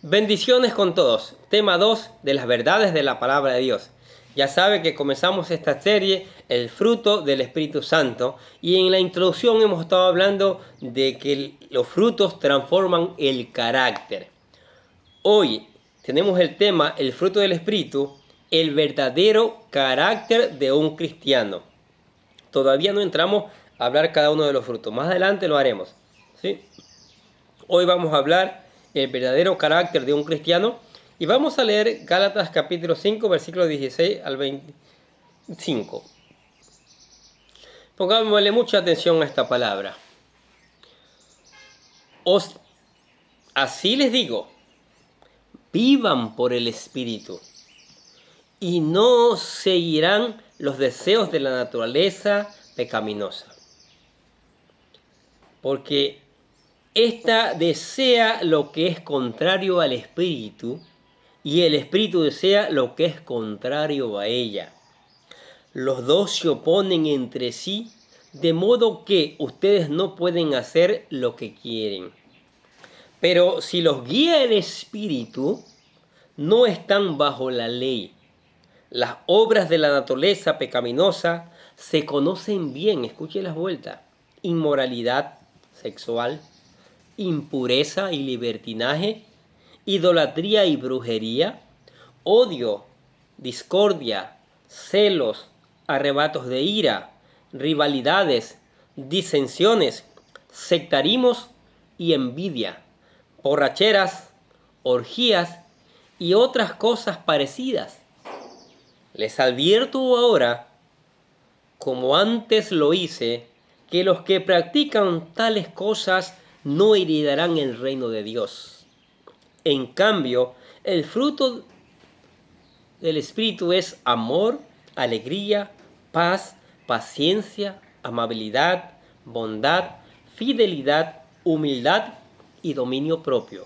Bendiciones con todos. Tema 2 de las verdades de la palabra de Dios. Ya sabe que comenzamos esta serie, el fruto del Espíritu Santo, y en la introducción hemos estado hablando de que los frutos transforman el carácter. Hoy tenemos el tema, el fruto del Espíritu, el verdadero carácter de un cristiano. Todavía no entramos a hablar cada uno de los frutos, más adelante lo haremos, ¿sí? Hoy vamos a hablar el verdadero carácter de un cristiano y vamos a leer Gálatas capítulo 5, versículos 16 al 25. Pongámosle mucha atención a esta palabra. Así les digo, vivan por el Espíritu y no seguirán los deseos de la naturaleza pecaminosa. Porque esta desea lo que es contrario al Espíritu y el Espíritu desea lo que es contrario a ella. Los dos se oponen entre sí, de modo que ustedes no pueden hacer lo que quieren. Pero si los guía el Espíritu, no están bajo la ley. Las obras de la naturaleza pecaminosa se conocen bien, escuche las vueltas: inmoralidad sexual, impureza y libertinaje, idolatría y brujería, odio, discordia, celos, arrebatos de ira, rivalidades, disensiones, sectarismos y envidia, borracheras, orgías y otras cosas parecidas. Les advierto ahora, como antes lo hice, que los que practican tales cosas no heredarán el reino de Dios. En cambio, el fruto del Espíritu es amor, alegría, paz, paciencia, amabilidad, bondad, fidelidad, humildad y dominio propio.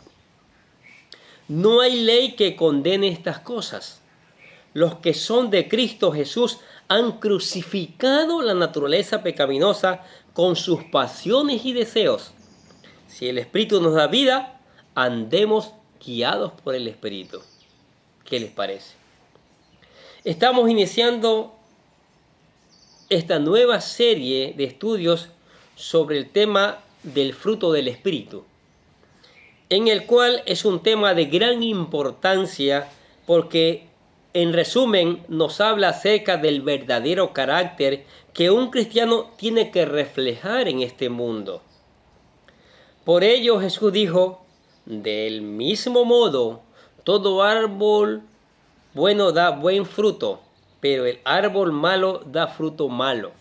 No hay ley que condene estas cosas. Los que son de Cristo Jesús han crucificado la naturaleza pecaminosa con sus pasiones y deseos. Si el Espíritu nos da vida, andemos guiados por el Espíritu. ¿Qué les parece? Estamos iniciando esta nueva serie de estudios sobre el tema del fruto del Espíritu, en el cual es un tema de gran importancia porque, en resumen, nos habla acerca del verdadero carácter que un cristiano tiene que reflejar en este mundo. Por ello Jesús dijo: del mismo modo, todo árbol bueno da buen fruto, pero el árbol malo da fruto malo.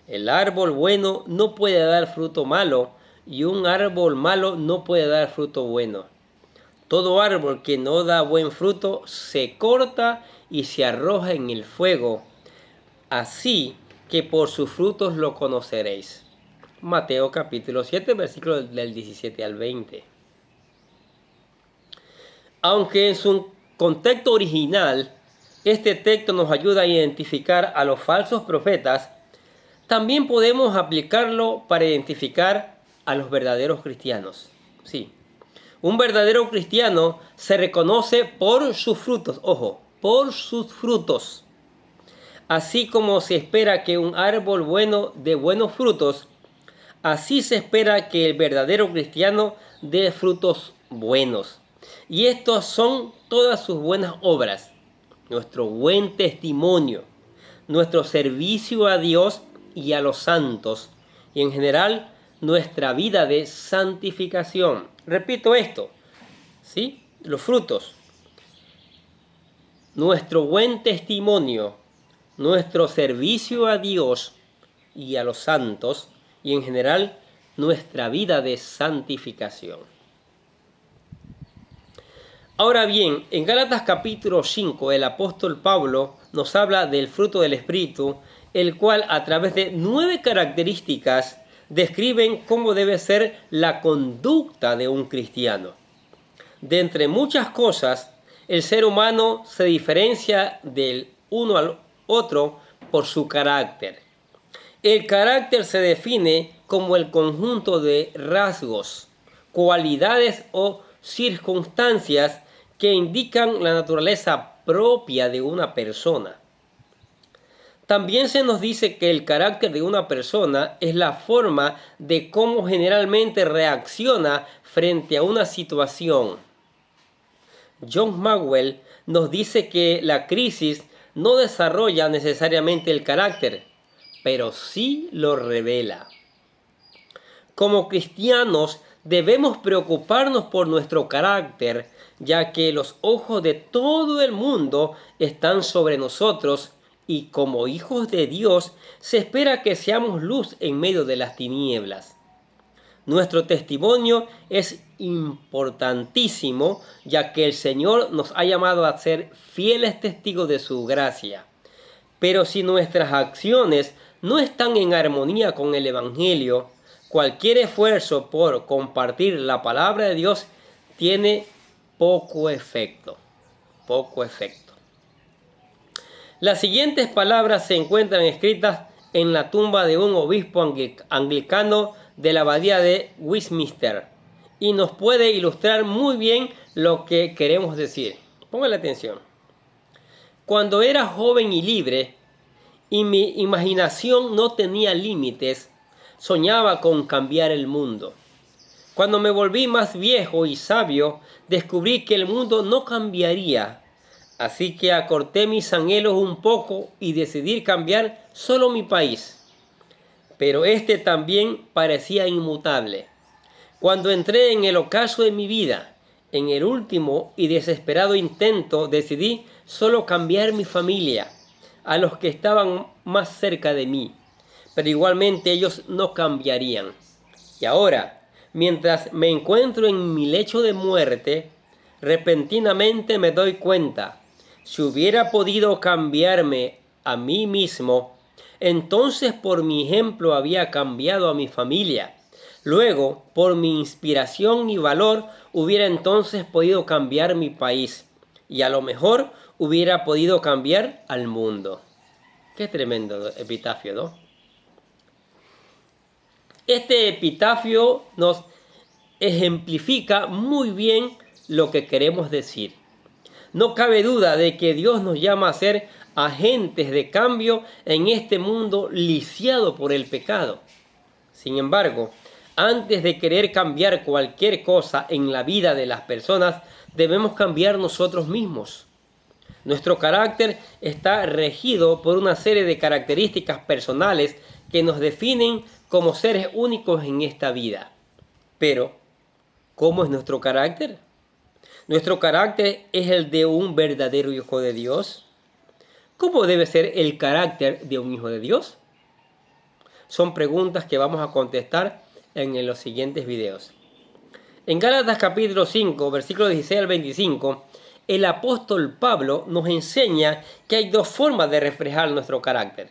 El árbol bueno no puede dar fruto malo, y un árbol malo no puede dar fruto bueno. Todo árbol que no da buen fruto se corta y se arroja en el fuego. Así que por sus frutos lo conoceréis. Mateo capítulo 7, versículos del 17 al 20. Aunque en su contexto original, este texto nos ayuda a identificar a los falsos profetas, también podemos aplicarlo para identificar a los verdaderos cristianos. Sí. Un verdadero cristiano se reconoce por sus frutos, ojo, por sus frutos. Así como se espera que un árbol bueno dé buenos frutos, así se espera que el verdadero cristiano dé frutos buenos. Y estos son todas sus buenas obras: nuestro buen testimonio, nuestro servicio a Dios y a los santos, y en general nuestra vida de santificación. Repito esto, ¿sí? Los frutos: nuestro buen testimonio, nuestro servicio a Dios y a los santos, y en general nuestra vida de santificación. Ahora bien, en Gálatas capítulo 5, el apóstol Pablo nos habla del fruto del Espíritu, el cual a través de 9 características describen cómo debe ser la conducta de un cristiano. De entre muchas cosas, el ser humano se diferencia del uno al otro por su carácter. El carácter se define como el conjunto de rasgos, cualidades o circunstancias que indican la naturaleza propia de una persona. También se nos dice que el carácter de una persona es la forma de cómo generalmente reacciona frente a una situación. John Maxwell nos dice que la crisis no desarrolla necesariamente el carácter, pero sí lo revela. Como cristianos debemos preocuparnos por nuestro carácter, ya que los ojos de todo el mundo están sobre nosotros y como hijos de Dios se espera que seamos luz en medio de las tinieblas. Nuestro testimonio es importantísimo, ya que el Señor nos ha llamado a ser fieles testigos de su gracia. Pero si nuestras acciones no están en armonía con el Evangelio, cualquier esfuerzo por compartir la palabra de Dios tiene poco efecto. Las siguientes palabras se encuentran escritas en la tumba de un obispo anglicano de la abadía de Westminster y nos puede ilustrar muy bien lo que queremos decir. Póngale atención. Cuando era joven y libre y mi imaginación no tenía límites, soñaba con cambiar el mundo. Cuando me volví más viejo y sabio, descubrí que el mundo no cambiaría. Así que acorté mis anhelos un poco y decidí cambiar solo mi país. Pero este también parecía inmutable. Cuando entré en el ocaso de mi vida, en el último y desesperado intento, decidí solo cambiar mi familia, a los que estaban más cerca de mí. Pero igualmente ellos no cambiarían. Y ahora, mientras me encuentro en mi lecho de muerte, repentinamente me doy cuenta. Si hubiera podido cambiarme a mí mismo, entonces por mi ejemplo había cambiado a mi familia. Luego, por mi inspiración y valor, hubiera entonces podido cambiar mi país. Y a lo mejor hubiera podido cambiar al mundo. Qué tremendo epitafio, ¿no? Este epitafio nos ejemplifica muy bien lo que queremos decir. No cabe duda de que Dios nos llama a ser agentes de cambio en este mundo lisiado por el pecado. Sin embargo, antes de querer cambiar cualquier cosa en la vida de las personas, debemos cambiar nosotros mismos. Nuestro carácter está regido por una serie de características personales que nos definen como seres únicos en esta vida. Pero, ¿cómo es nuestro carácter? ¿Nuestro carácter es el de un verdadero hijo de Dios? ¿Cómo debe ser el carácter de un hijo de Dios? Son preguntas que vamos a contestar en los siguientes videos. En Gálatas capítulo 5, versículos 16 al 25, el apóstol Pablo nos enseña que hay dos formas de reflejar nuestro carácter.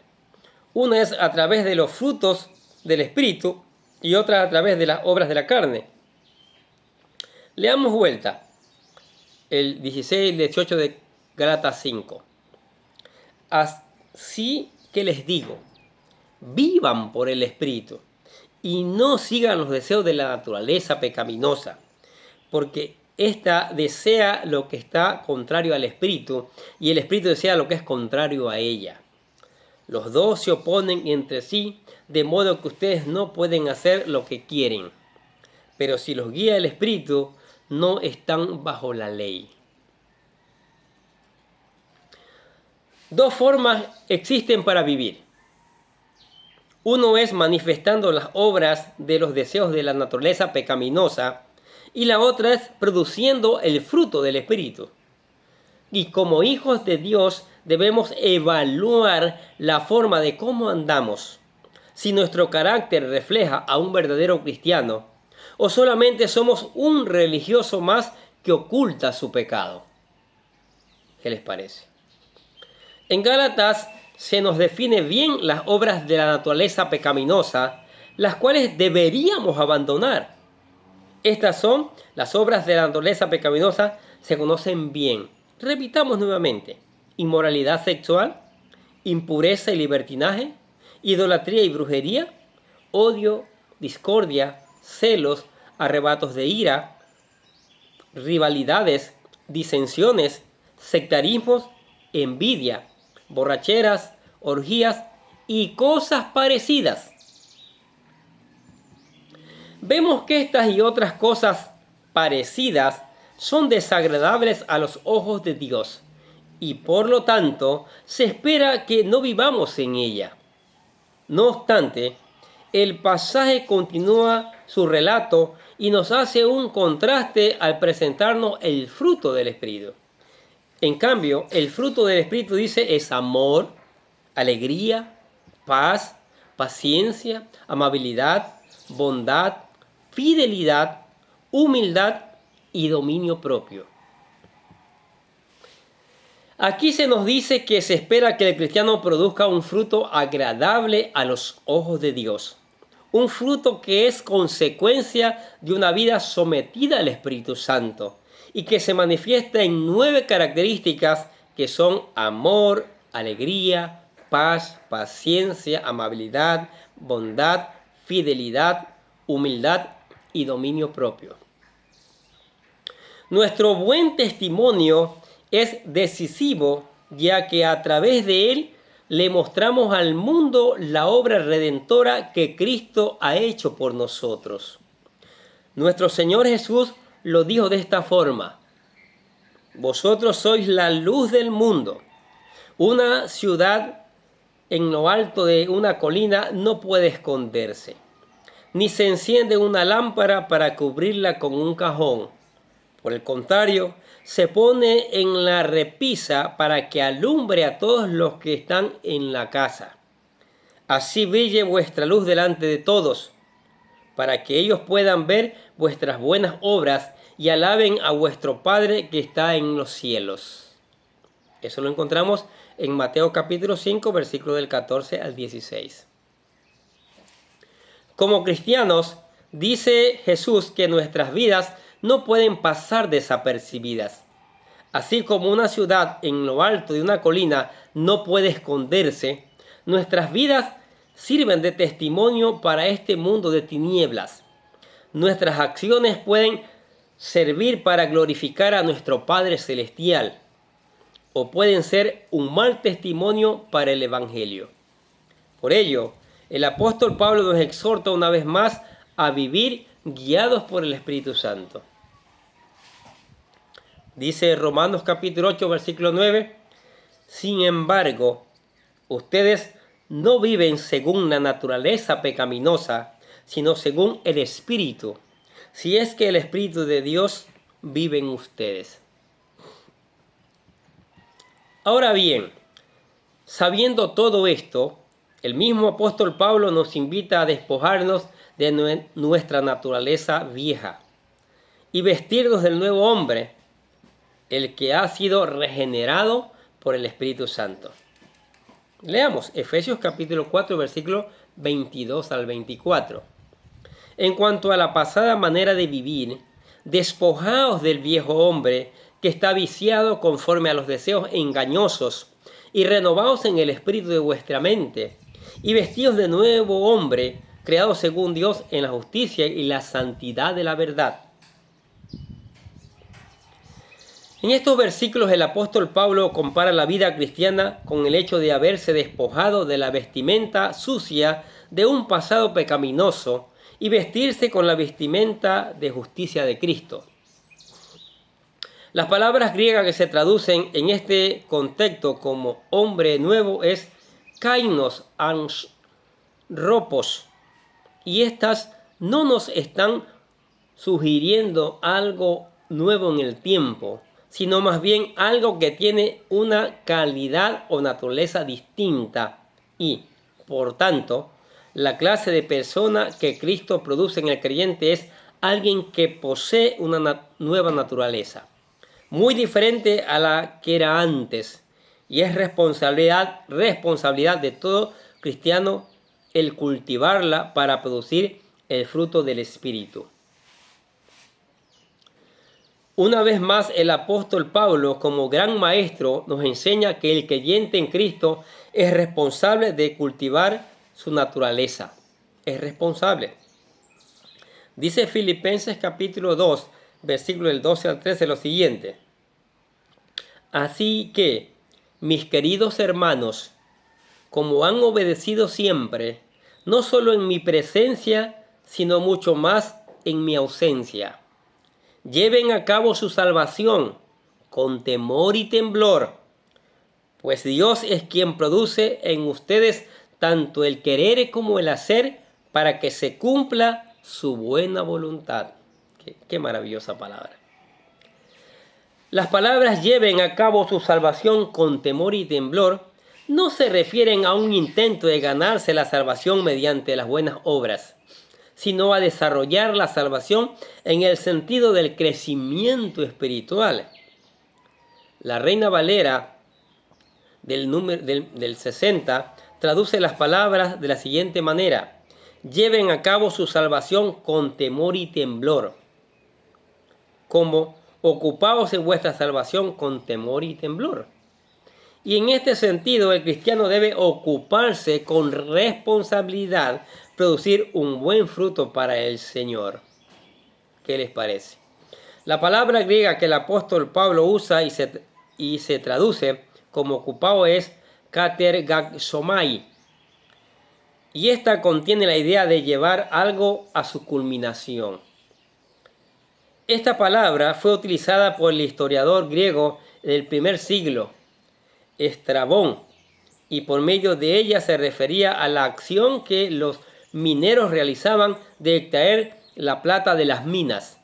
Una es a través de los frutos del Espíritu y otra a través de las obras de la carne. Leamos vuelta el 16 y 18 de Gálatas 5. Así que les digo, vivan por el Espíritu y no sigan los deseos de la naturaleza pecaminosa, porque ésta desea lo que está contrario al Espíritu y el Espíritu desea lo que es contrario a ella. Los dos se oponen entre sí, de modo que ustedes no pueden hacer lo que quieren. Pero si los guía el Espíritu, no están bajo la ley. Dos formas existen para vivir. Uno es manifestando las obras de los deseos de la naturaleza pecaminosa y la otra es produciendo el fruto del Espíritu. Y como hijos de Dios debemos evaluar la forma de cómo andamos. Si nuestro carácter refleja a un verdadero cristiano o solamente somos un religioso más que oculta su pecado. ¿Qué les parece? En Gálatas se nos define bien las obras de la naturaleza pecaminosa, las cuales deberíamos abandonar. Estas son las obras de la naturaleza pecaminosa, se conocen bien. Repitamos nuevamente: inmoralidad sexual, impureza y libertinaje, idolatría y brujería, odio, discordia, celos, arrebatos de ira, rivalidades, disensiones, sectarismos, envidia, borracheras, orgías y cosas parecidas. Vemos que estas y otras cosas parecidas son desagradables a los ojos de Dios y por lo tanto se espera que no vivamos en ella. No obstante, el pasaje continúa su relato y nos hace un contraste al presentarnos el fruto del Espíritu. En cambio, el fruto del Espíritu dice es amor, alegría, paz, paciencia, amabilidad, bondad, fidelidad, humildad y dominio propio. Aquí se nos dice que se espera que el cristiano produzca un fruto agradable a los ojos de Dios. Un fruto que es consecuencia de una vida sometida al Espíritu Santo y que se manifiesta en 9 características que son amor, alegría, paz, paciencia, amabilidad, bondad, fidelidad, humildad y dominio propio. Nuestro buen testimonio es decisivo, ya que a través de él le mostramos al mundo la obra redentora que Cristo ha hecho por nosotros. Nuestro Señor Jesús lo dijo de esta forma: vosotros sois la luz del mundo. Una ciudad en lo alto de una colina no puede esconderse, ni se enciende una lámpara para cubrirla con un cajón. Por el contrario, se pone en la repisa para que alumbre a todos los que están en la casa. Así brille vuestra luz delante de todos, para que ellos puedan ver vuestras buenas obras y alaben a vuestro Padre que está en los cielos. Eso lo encontramos en Mateo capítulo 5, versículo del 14 al 16. Como cristianos, dice Jesús que nuestras vidas no pueden pasar desapercibidas. Así como una ciudad en lo alto de una colina no puede esconderse, nuestras vidas sirven de testimonio para este mundo de tinieblas. Nuestras acciones pueden servir para glorificar a nuestro Padre Celestial o pueden ser un mal testimonio para el Evangelio. Por ello, el apóstol Pablo nos exhorta una vez más a vivir guiados por el Espíritu Santo. Dice Romanos capítulo 8, versículo 9, sin embargo, ustedes no viven según la naturaleza pecaminosa, sino según el Espíritu, si es que el Espíritu de Dios vive en ustedes. Ahora bien, sabiendo todo esto, el mismo apóstol Pablo nos invita a despojarnos de nuestra naturaleza vieja y vestirnos del nuevo hombre, el que ha sido regenerado por el Espíritu Santo. Leamos Efesios capítulo 4, versículo 22 al 24. En cuanto a la pasada manera de vivir, despojaos del viejo hombre que está viciado conforme a los deseos engañosos y renovaos en el espíritu de vuestra mente y vestíos de nuevo hombre creado según Dios en la justicia y la santidad de la verdad. En estos versículos el apóstol Pablo compara la vida cristiana con el hecho de haberse despojado de la vestimenta sucia de un pasado pecaminoso y vestirse con la vestimenta de justicia de Cristo. Las palabras griegas que se traducen en este contexto como hombre nuevo es kainos anthropos, y estas no nos están sugiriendo algo nuevo en el tiempo, sino más bien algo que tiene una calidad o naturaleza distinta y, por tanto, la clase de persona que Cristo produce en el creyente es alguien que posee una nueva naturaleza, muy diferente a la que era antes, y es responsabilidad de todo cristiano el cultivarla para producir el fruto del Espíritu. Una vez más, el apóstol Pablo, como gran maestro, nos enseña que el creyente en Cristo es responsable de cultivar su naturaleza. Es responsable. Dice Filipenses capítulo 2, versículo del 12 al 13, lo siguiente. Así que, mis queridos hermanos, como han obedecido siempre, no solo en mi presencia, sino mucho más en mi ausencia, lleven a cabo su salvación con temor y temblor, pues Dios es quien produce en ustedes tanto el querer como el hacer para que se cumpla su buena voluntad. Qué maravillosa palabra. Las palabras lleven a cabo su salvación con temor y temblor no se refieren a un intento de ganarse la salvación mediante las buenas obras, sino a desarrollar la salvación en el sentido del crecimiento espiritual. La Reina Valera del 60 traduce las palabras de la siguiente manera: lleven a cabo su salvación con temor y temblor, como ocupaos en vuestra salvación con temor y temblor. Y en este sentido, el cristiano debe ocuparse con responsabilidad, producir un buen fruto para el Señor. ¿Qué les parece? La palabra griega que el apóstol Pablo usa y se traduce como ocupado es katergagzomai. Y esta contiene la idea de llevar algo a su culminación. Esta palabra fue utilizada por el historiador griego del primer siglo, Estrabón, y por medio de ella se refería a la acción que los mineros realizaban de extraer la plata de las minas.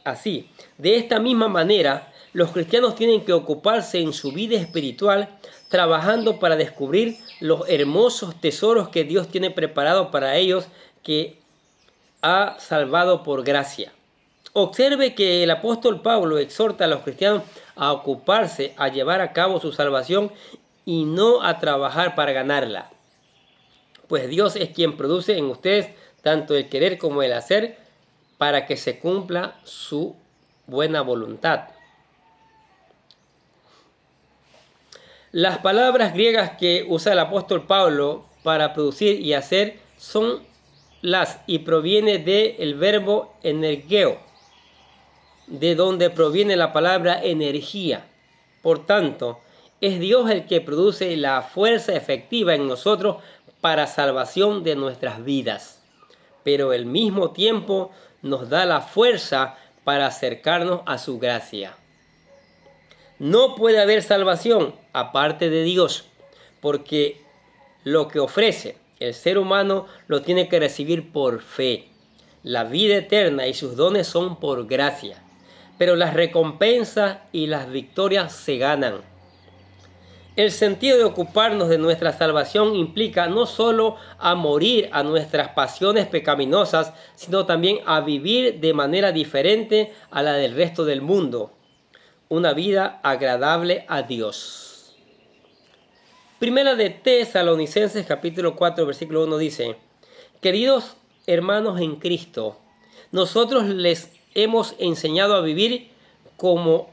Así, de esta misma manera, los cristianos tienen que ocuparse en su vida espiritual trabajando para descubrir los hermosos tesoros que Dios tiene preparado para ellos, que ha salvado por gracia. Observe que el apóstol Pablo exhorta a los cristianos a ocuparse, a llevar a cabo su salvación y no a trabajar para ganarla. Pues Dios es quien produce en ustedes tanto el querer como el hacer para que se cumpla su buena voluntad. Las palabras griegas que usa el apóstol Pablo para producir y hacer son y proviene del verbo energeo, de donde proviene la palabra energía. Por tanto, es Dios el que produce la fuerza efectiva en nosotros para salvación de nuestras vidas, pero al mismo tiempo nos da la fuerza para acercarnos a su gracia. No puede haber salvación aparte de Dios, porque lo que ofrece el ser humano lo tiene que recibir por fe. La vida eterna y sus dones son por gracia, pero las recompensas y las victorias se ganan. El sentido de ocuparnos de nuestra salvación implica no solo a morir a nuestras pasiones pecaminosas, sino también a vivir de manera diferente a la del resto del mundo, una vida agradable a Dios. Primera de Tesalonicenses capítulo 4 versículo 1 dice: queridos hermanos en Cristo, nosotros les hemos enseñado a vivir como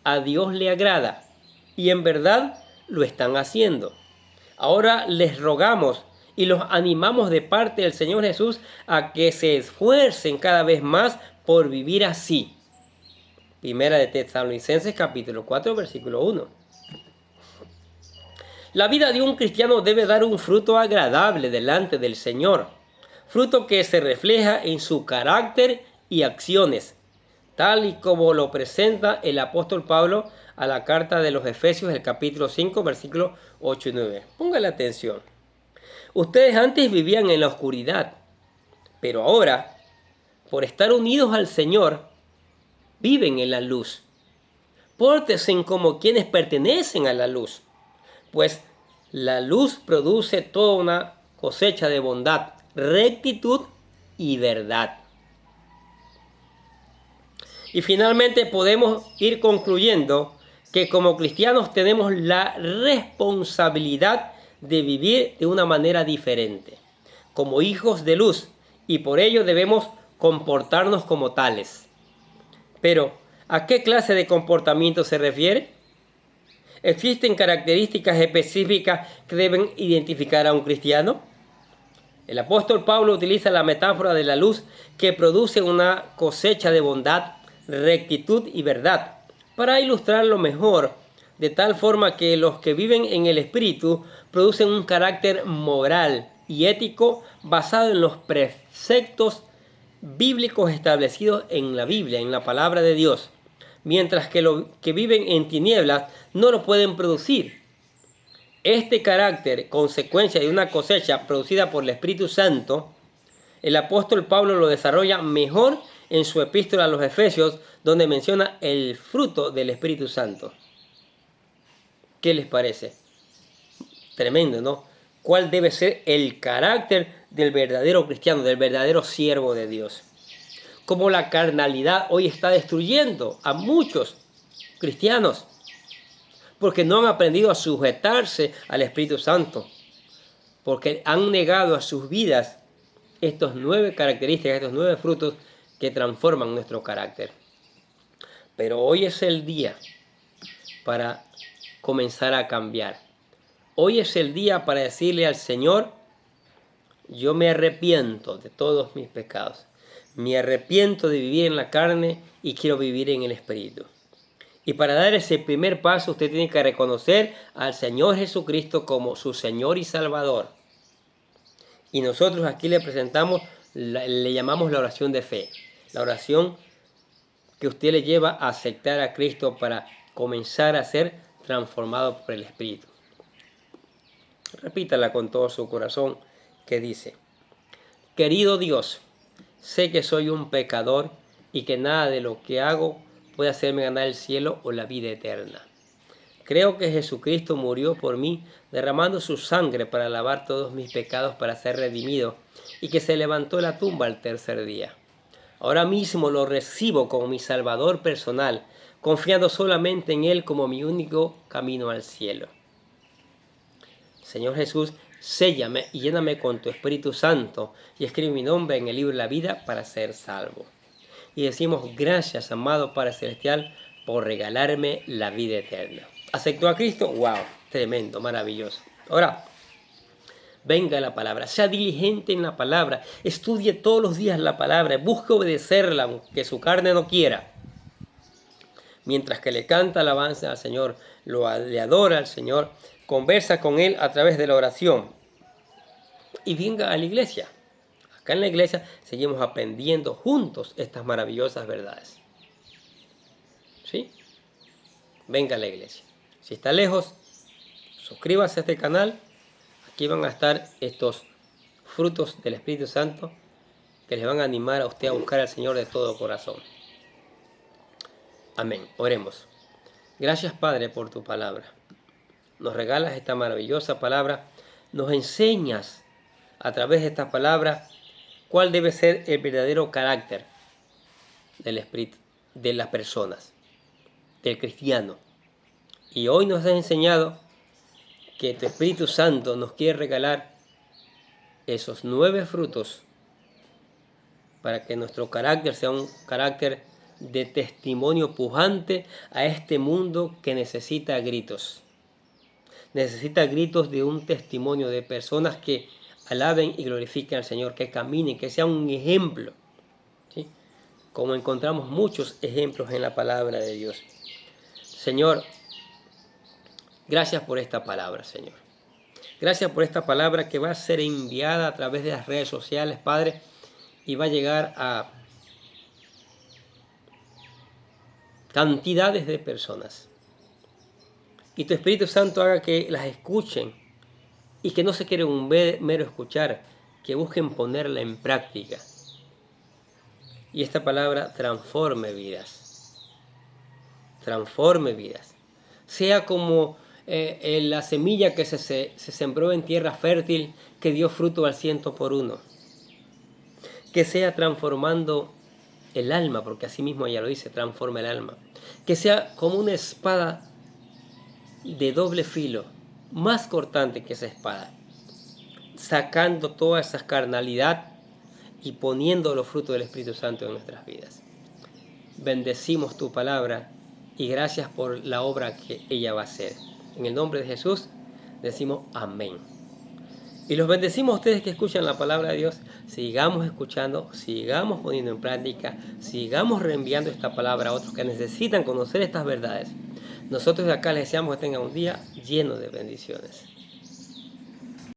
a Dios le agrada, y en verdad lo están haciendo. Ahora les rogamos y los animamos de parte del Señor Jesús a que se esfuercen cada vez más por vivir así. Primera de Tesalonicenses capítulo 4 versículo 1. La vida de un cristiano debe dar un fruto agradable delante del Señor, fruto que se refleja en su carácter y acciones, tal y como lo presenta el apóstol Pablo a la carta de los Efesios, el capítulo 5, versículos 8 y 9. Póngale atención. Ustedes antes vivían en la oscuridad, pero ahora, por estar unidos al Señor, viven en la luz. Pórtense como quienes pertenecen a la luz, pues la luz produce toda una cosecha de bondad, rectitud y verdad. Y finalmente podemos ir concluyendo que como cristianos tenemos la responsabilidad de vivir de una manera diferente, como hijos de luz, y por ello debemos comportarnos como tales. Pero, ¿a qué clase de comportamiento se refiere? ¿Existen características específicas que deben identificar a un cristiano? El apóstol Pablo utiliza la metáfora de la luz que produce una cosecha de bondad, rectitud y verdad, para ilustrarlo mejor, de tal forma que los que viven en el Espíritu producen un carácter moral y ético basado en los preceptos bíblicos establecidos en la Biblia, en la palabra de Dios, mientras que los que viven en tinieblas no lo pueden producir. Este carácter, consecuencia de una cosecha producida por el Espíritu Santo, el apóstol Pablo lo desarrolla mejor en su epístola a los Efesios, donde menciona el fruto del Espíritu Santo. ¿Qué les parece? Tremendo, ¿no? ¿Cuál debe ser el carácter del verdadero cristiano, del verdadero siervo de Dios? Cómo la carnalidad hoy está destruyendo a muchos cristianos, porque no han aprendido a sujetarse al Espíritu Santo, porque han negado a sus vidas estos 9 características, estos 9 frutos que transforman nuestro carácter. Pero hoy es el día para comenzar a cambiar. Hoy es el día para decirle al Señor: yo me arrepiento de todos mis pecados. Me arrepiento de vivir en la carne y quiero vivir en el Espíritu. Y para dar ese primer paso, usted tiene que reconocer al Señor Jesucristo como su Señor y Salvador. Y nosotros aquí le presentamos, le llamamos la oración de fe. La oración que usted le lleva a aceptar a Cristo para comenzar a ser transformado por el Espíritu. Repítala con todo su corazón, que dice: querido Dios, sé que soy un pecador y que nada de lo que hago puede hacerme ganar el cielo o la vida eterna. Creo que Jesucristo murió por mí, derramando su sangre para lavar todos mis pecados, para ser redimido, y que se levantó de la tumba al tercer día. Ahora mismo lo recibo como mi Salvador personal, confiando solamente en Él como mi único camino al cielo. Señor Jesús, séllame y lléname con tu Espíritu Santo y escribe mi nombre en el libro de la vida para ser salvo. Y decimos: gracias, amado Padre Celestial, por regalarme la vida eterna. ¿Aceptó a Cristo? ¡Wow! Tremendo, maravilloso. Ahora, venga la palabra, sea diligente en la palabra, estudie todos los días la palabra, busque obedecerla aunque su carne no quiera. Mientras que le canta alabanza al Señor, le adora al Señor, conversa con Él a través de la oración. Y venga a la iglesia. Acá en la iglesia seguimos aprendiendo juntos estas maravillosas verdades. ¿Sí? Venga a la iglesia. Si está lejos, suscríbase a este canal. Aquí van a estar estos frutos del Espíritu Santo que les van a animar a usted a buscar al Señor de todo corazón. Amén. Oremos. Gracias, Padre, por tu palabra. Nos regalas esta maravillosa palabra. Nos enseñas a través de esta palabra cuál debe ser el verdadero carácter del Espíritu, de las personas, del cristiano. Y hoy nos has enseñado que tu Espíritu Santo nos quiere regalar esos 9 frutos para que nuestro carácter sea un carácter de testimonio pujante a este mundo que necesita gritos. Necesita gritos de un testimonio de personas que alaben y glorifiquen al Señor, que caminen, que sean un ejemplo. ¿Sí? Como encontramos muchos ejemplos en la palabra de Dios. Señor, gracias por esta palabra, Señor. Gracias por esta palabra que va a ser enviada a través de las redes sociales, Padre, y va a llegar a cantidades de personas. Y tu Espíritu Santo haga que las escuchen y que no se quede un mero escuchar, que busquen ponerla en práctica. Y esta palabra transforme vidas. Transforme vidas. Sea como la semilla que se sembró en tierra fértil, que dio fruto al 100%. Que sea transformando el alma, porque así mismo ella lo dice, transforma el alma. Que sea como una espada de doble filo, más cortante que esa espada, sacando toda esa carnalidad y poniendo los frutos del Espíritu Santo en nuestras vidas. Bendecimos tu palabra y gracias por la obra que ella va a hacer. En el nombre de Jesús decimos amén. Y los bendecimos a ustedes que escuchan la palabra de Dios. Sigamos escuchando, sigamos poniendo en práctica, sigamos reenviando esta palabra a otros que necesitan conocer estas verdades. Nosotros de acá les deseamos que tengan un día lleno de bendiciones.